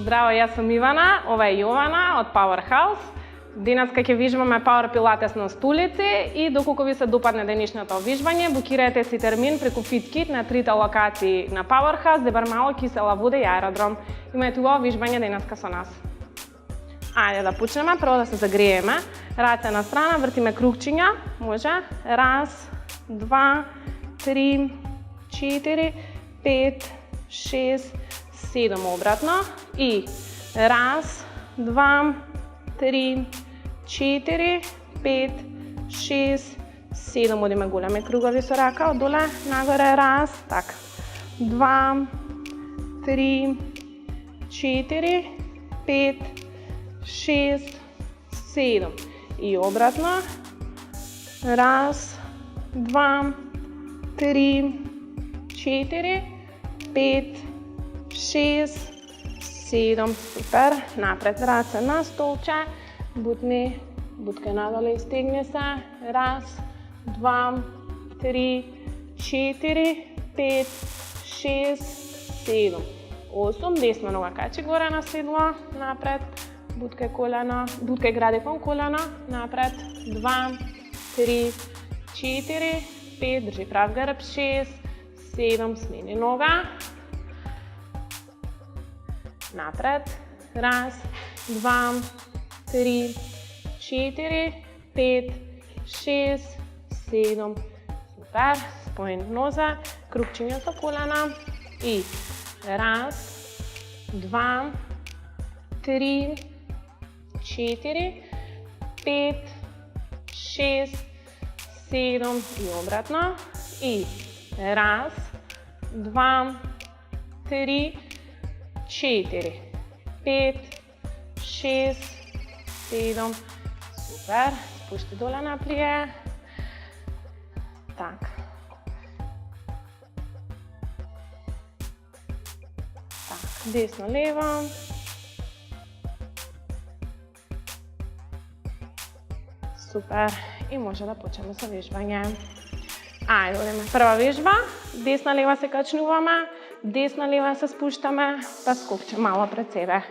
Zdravo, jaz sem Ivana, ova je Jovana od Powerhouse. Danas как виждаме Power Pilates на столици и доколко ви се допадне денешното вижбање, букирайте си термин преку FitKit на трите локации на Powerhouse, Дебармало, Кисела вода и аеродром. Имајте ово вижбање денеска со нас. Ајде да почнеме, прво да се загрееме. Раце на страна, вртиме кругчиња, може. Раз, два, три, 4, 5, 6, 7 обратно и раз, два, 3, 4, 5, 6, 7. Одиме големи кругови со рака, од доле нагоре, раз, така. 2, 3, 4, 5, 6, 7. И обратно. Раз, два, 3, 4, 5, 6, 7. Супер. Напред раце на столче. Бутни, бутка надоле изтегни се. Раз, два, 3, 4, 5, 6, 7, 8. Десна нога качи горе на седло. Напред. Буткај колено, буткај гради кон колено. Напред. 2, 3, 4, 5. Држи прав грб. 6, 7. Смени нога. Напред. Раз, два, 3, 4, 5, 6, 7. Супер. Спојни ноза. Крупчиња со колена. И раз, два, 3, 4, 5, 6, 7 и обратно. И раз, два, 3, 4, 5, 6, 7. Супер. Спушти доле наплие. Так. Так, десно-лево. Супер. И може да почнеме со вежбање. Ајде, одиме. Прва вежба. Десна-лева се качнуваме. Десна-лева се спуштаме, па скокче мало пред себе.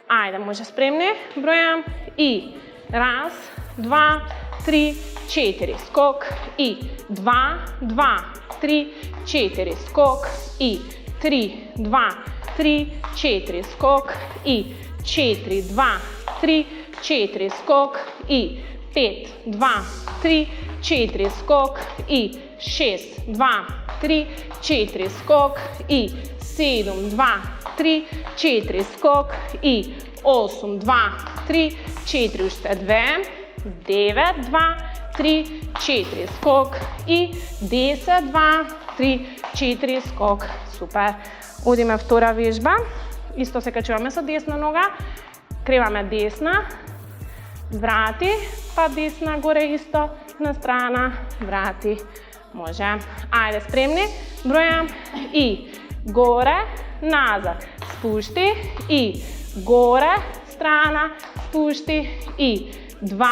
Ајде, може спремни. Бројам. И раз, два, 3, 4. Скок. И 2, 2, 3, 4. Скок. И 3, 2, 3, 4. Скок. И 4, 2, 3, 4. Скок. И 5, 2, 3, 4. Скок. И 6, 2, 3, 4. Скок. И 7, 2, 3, 4. Скок. И 8, 2, 3, 4. Уште 2. 9, 2, 3, 4. Скок. И 10, 2, 3, 4. Скок. Супер. Одиме втора вежба. Исто се качуваме со десна нога. Креваме десна. Врати, па десна горе исто, на страна, врати, може. Ајде, спремни, бројам и горе, назад, спушти и горе, страна, спушти и 2,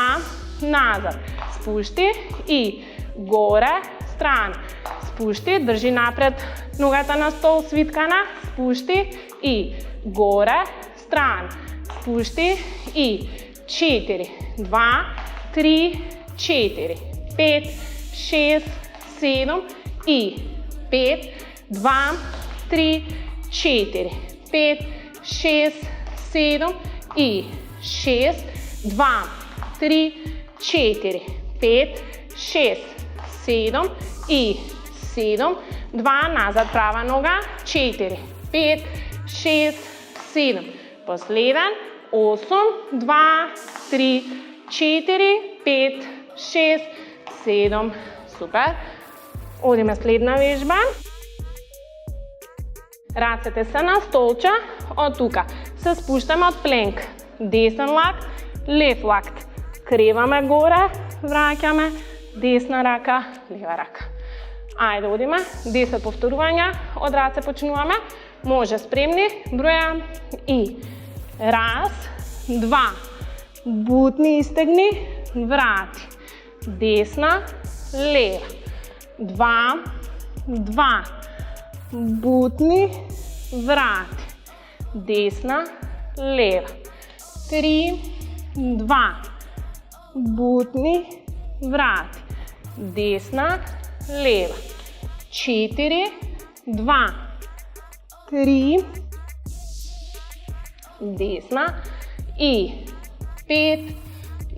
назад, спушти и горе, страна, спушти, држи напред ногата на стол, свиткана, спушти и горе, страна, спушти и 4, 2, 3, 4, 5, 6, 7 и 5, 2, 3, 4, 5, 6, 7 и 6, 2, 3, 4, 5, 6, 7 и 7, 2, назад права нога, 4, 5, 6, 7, последен, 8, 2, 3, 4, 5, 6, 7. Супер. Одиме следна вежба. Рацете се на столче. Од тука се спуштаме од пленк. Десен лакт, лев лакт. Креваме горе, враќаме, десна рака, лева рака. Ајде, одиме. 10 повторувања. Од раце почнуваме. Може спремни. Бројам и раз, два, бутни, изтегни, врати, десна, лева, 2, 2, бутни, врати, desna, leva. 3, 2, butni, vrati. Desna, leva. 4, 2, 3, desna i 5,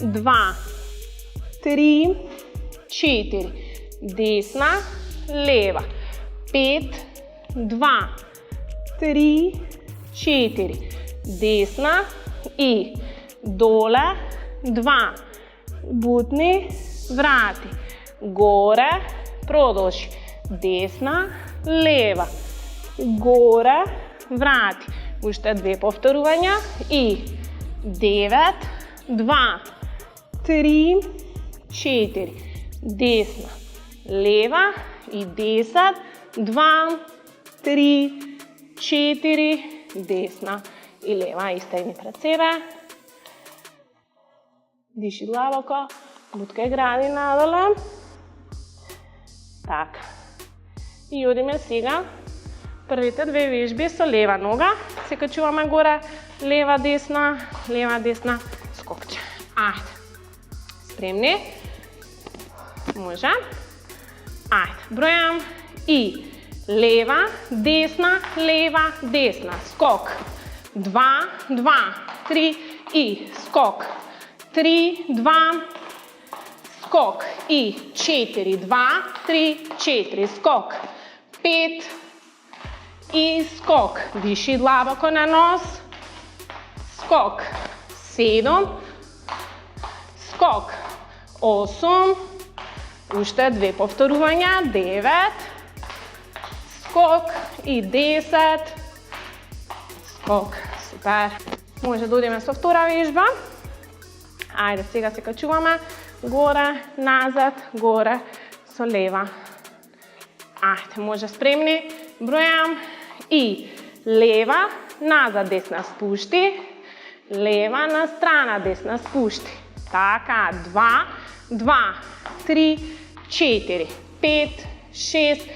2, 3, 4, desna, leva. 5, 2, 3, 4, desna i dole, 2, butni, vrati, gore, продолжи, desna, leva, gore, vrati, уште 2 повторувања и 9, 2, 3, 4, desna, leva и 10, 2, 3, 4, desna и leva. И стегни пред себе. Диши длабоко, буткај гради надоле. Така. И одиме сега првите 2 вежби со лева нога. Се качуваме горе, лева, десна, скокче. Ајде. Спремни? Може. Ајде. Бројам и лева, десна, скок. 2, 2, 3 и скок. 3, 2, скок и 4, 2, 3, 4, скок. 5 и скок. Диши длабоко на нос. Скок. 7, скок. 8, уште 2 повторувања. 9, скок и 10, скок. Супер. Може да одиме со втора вежба. Ајде, сега се качуваме горе, назад, горе, со лева. Ајде, може спремни. Бројам и лева, назад, десна, спушти. Лева на страна, десна, спушти. Така, 2, 2, 3, 4, 5, 6,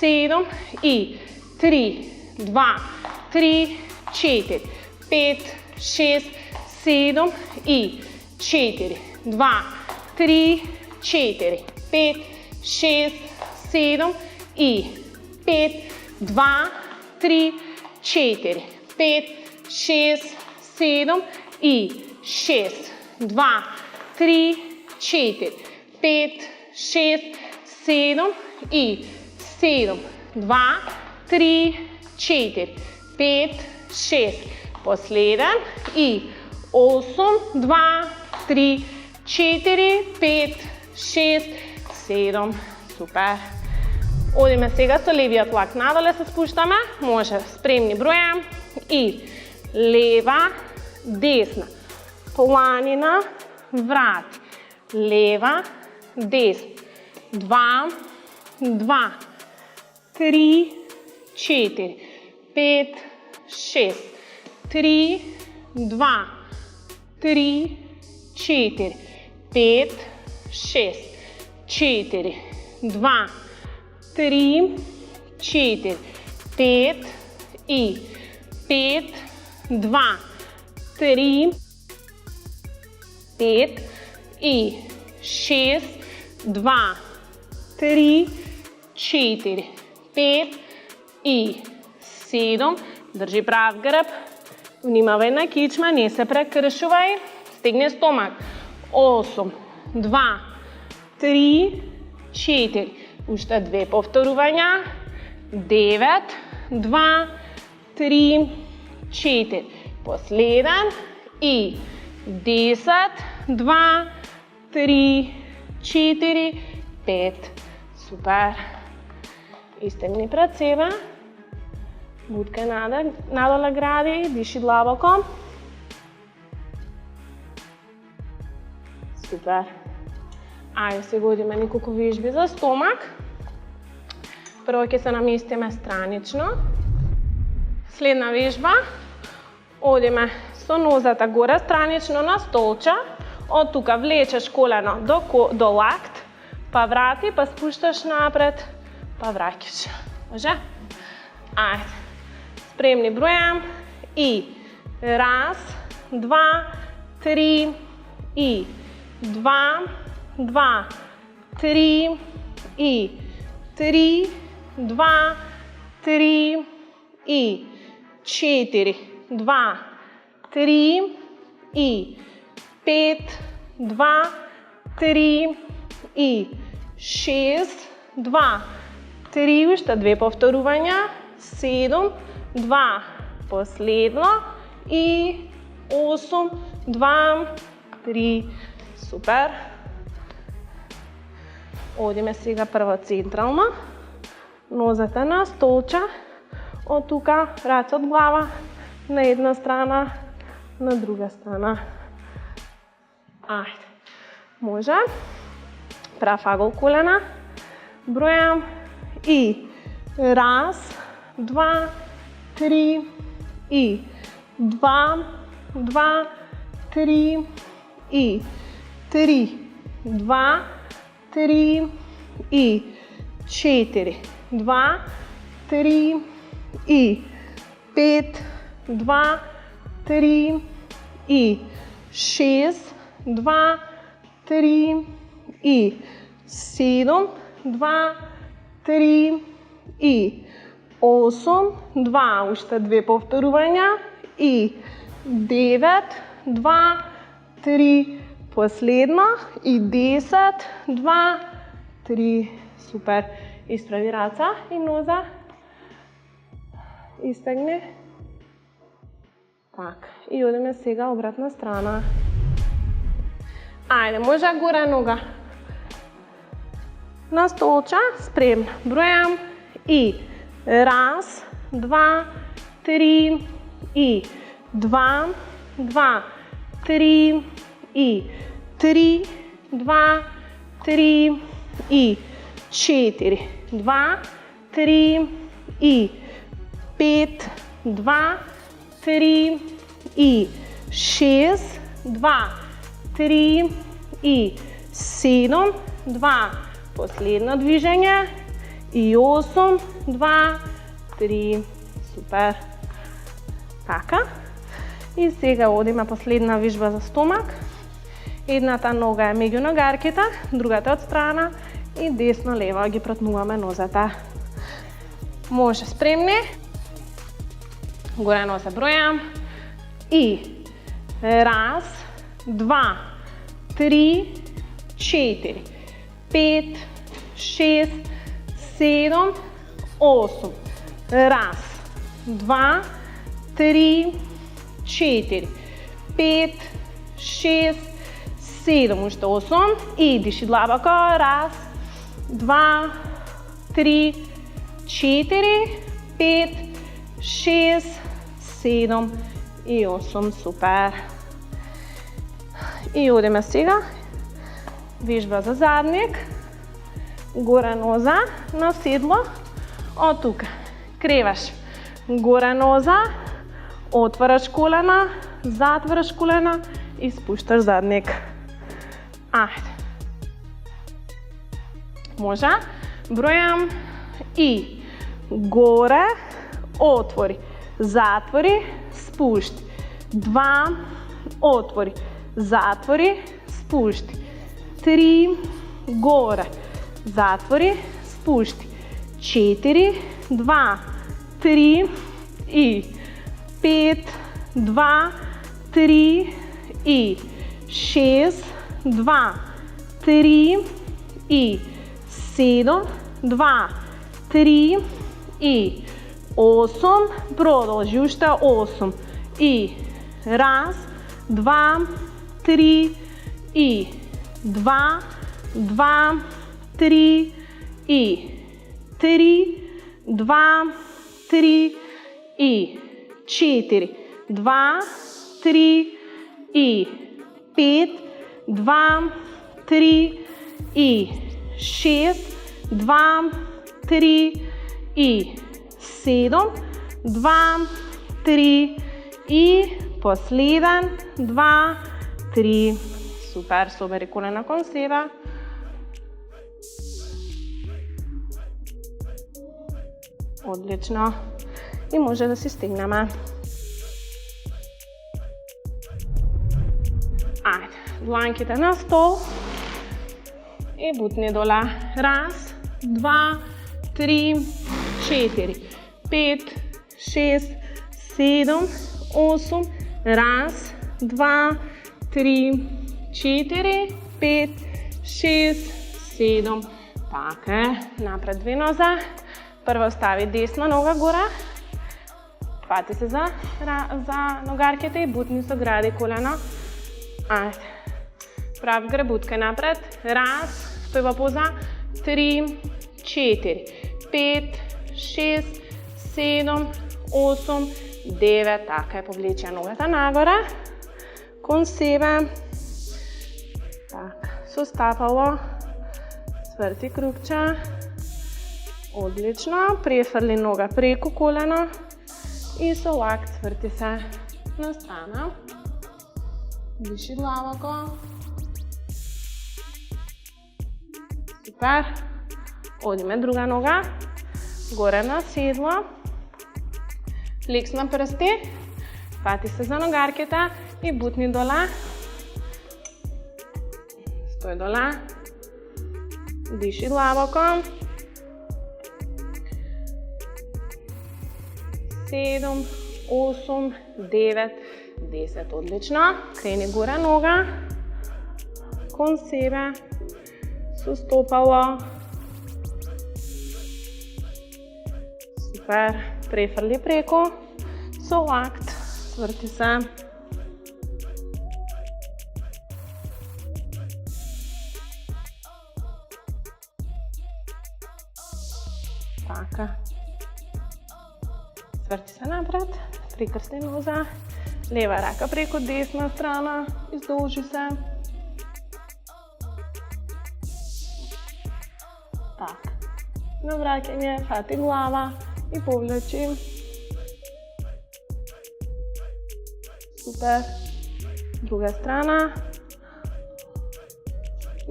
7 и 3, 2, 3, 4, 5, 6, 7 и 4, 2, 3, 4, 5, 6, 7 и 5, 2, 3, 4, 5, 6, 7 и 6, 2, 3, 4, 5, 6, 7 и 7, 2, 3, 4, 5, 6. Последен и 8, 2, 3, 4, 5, 6, 7. Супер. Одиме сега со левиот лак надоле, се спуштаме. Може, спремни, бројам. И лева, десна. Планина, врати. Лева, десна. 2, 2, 3, 4, 5, 6, 3, 2, 3, 4, 5, 6, 4, 2, 3, 4, 5 и 5, 2, 3, 5 и 6, 2, 3, 4, 5 и 7. Држи прав грб. Внимавај на кичма, не се прекршувај. Стегни стомак. 8, 2, 3, 4. Уште 2 повторувања. 9, 2, 3, 4. Последен и 10, 2, 3, 4, 5. Супер. Истегни пред себе. Буткај надоле гради, диши длабоко. Супер. Ајде сега одиме неколку вежби за стомак. Прво ќе се наместиме странично. Следна вежба. Одиме со нозата горе странично на столче. Од тука влечеш колено до лакт, па врати, па спушташ напред, па враќаш. Може? Ајде. Спремни, бројам и Раз, два, три и два, два, три и три, два, три и четыре, два, три и пет, два, три и шест, два, три, уште две повторувања, 7, 2, последно и 8, 2, 3, супер. Одиме сега прво централно, нозете на столче, од тука раце од глава, на една страна, на друга страна. Ајде, може. Прав агол колена, бројам и раз, два, три и два, два, три и три, два, три и четири, два, три и пет, два, три и шест, два, три и 7, 2, 3 и 8, 2, уште две повторувања и 9, 2, 3, последно и 10, 2, 3, супер. Исправи раца и ноза. Истегни. Так, и одиме сега обратна страна. Ајде, може горе нога. На столче, спремна. Бројам и раз, два, три и два, два, три и три, два, три и четири, два, три и пет, два, три и шест, два, три и 7, 2, последно движење и 8, 2, 3, супер. Така. И сега одиме последна вижба за стомак. Едната нога е меѓу ногарките, другата од страна и десно-лево ги протнуваме нозете. Може спремни. Горе нозе бројам и раз, два, три, четири, пет, шест, седум, осум. Раз, два, три, четири, пет, шест, седум, уште 8 и диши длабоко. Раз, два, три, четири, пет, шест, седум и 8, супер. И одиме сега. Вижба за задник. Горе ноза на седло. Од тука. Креваш. Горе ноза. Отвараш колена. Затвараш колена. И спушташ задник. Ајде. Може. Бројам и горе. Отвори. Затвори. Спушти. 2. Отвори. Затвори. Спушти. 3. Горе. Затвори. Спушти. 4. 2. 3. И 5. 2. 3. И 6. 2. 3. И 7. 2. 3. И 8. Продолжи уште 8. И раз, два, три и два, два, три и три, два, три и четири, два, три и пет, два, три и шест, два, три и седум, два, три и последен, 2, 3. Супер, собери колена кон себе. Одлично. И може да си стигнеме. dlankite na stol i butni dole. 1, 2, 3, 4, 5, 6, 7, 8, 1, 2, 3, 4, 5, 6, 7. Tako, napred 2 noze. Prvo stavi desna noga gora. Hvati se za nogarkete i butni se gradi koleno. Ajde. Prav gre butka napred. 1, stojiva poza. 3, 4, 5, 6, 7, 8, 9. Tako, povlečja nogata nagore. Kon sebe. Tak, sustapalo. Svrti krupča. Odlično. Prefrli noga preko kolena. I solakt svrti se na strana. Viši glavo. Super. Odime druga noga. Gore na sedlo. Liks na prsti. Hvati se za nogarketa i butni dole. Stoj dole. Diši glavo. 7, 8, 9, 10. Odlično. Kreni gore noga. Kon sebe. Sustopalo. Super. Prefrli preko. Solakt. Svrti se. Tako. Svrti se napred, prikrsti noza, leva raka preko desna strana, izdolži se. Tak. Navraćanje, hvati glava i povlači. Super. Druga strana.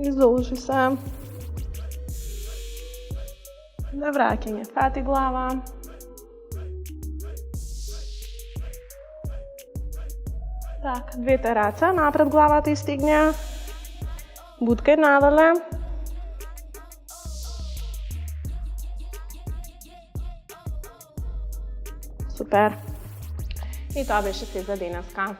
Izdolži se. Navraćanje, hvati glava. Tak, 2 teraca, napred glava ti stigne. Budke nadole. Super. I to беше се за денеска.